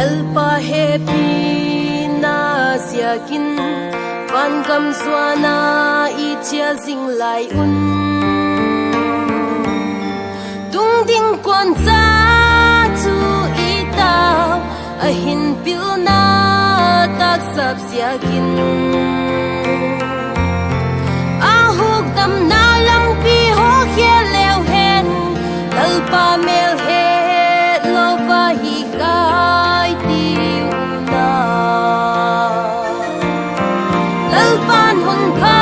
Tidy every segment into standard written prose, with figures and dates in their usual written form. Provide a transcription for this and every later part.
lalpa happy na siakin van kam suana I chia zing lai un tung ding quan sa chu I tao a hin pil na tak sap siakin a huk dam na lam pi ho khia leo hen lalpa mel he lova hi kai ti na lalpan hun pha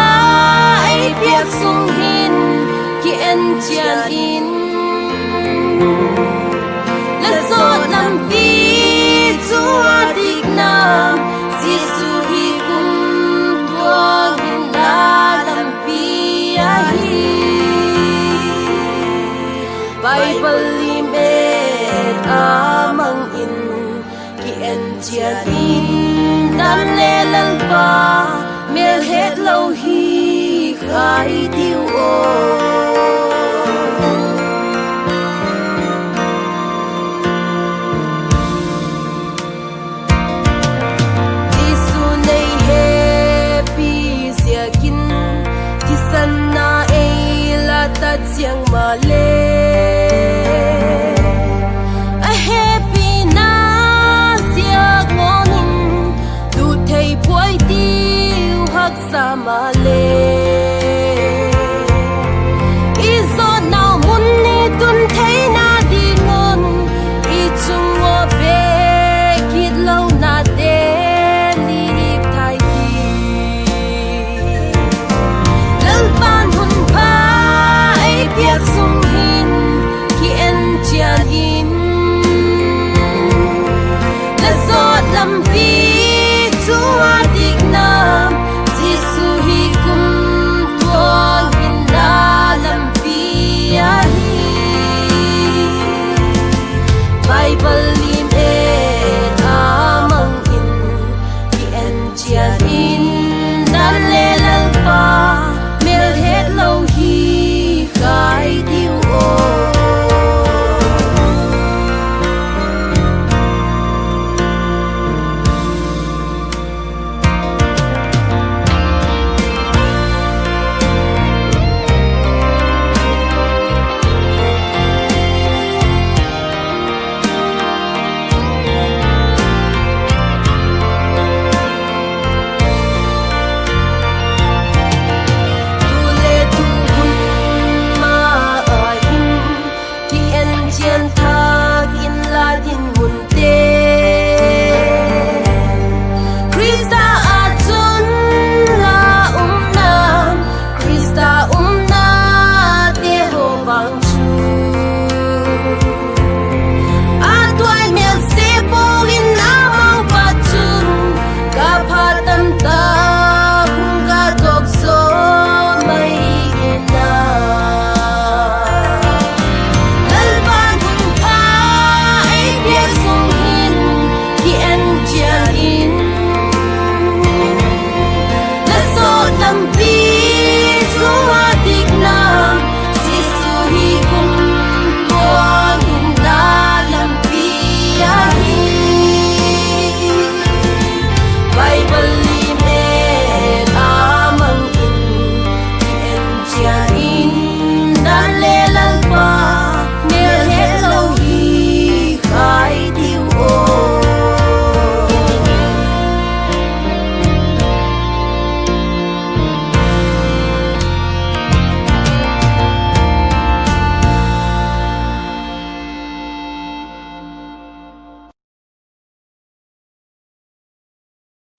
ai piak sung hin ki en chian in la so lam pi chu adik na si su hi kum tuang hin la lam pi a hi Bible limit amang in ki en chian in dan le lalpa mel het lo hi khai tiu o Jisu nei happy siakin kisan na ei la ta chiang ma le a happy na siak ngonin du thei puai tiu hak sa ma le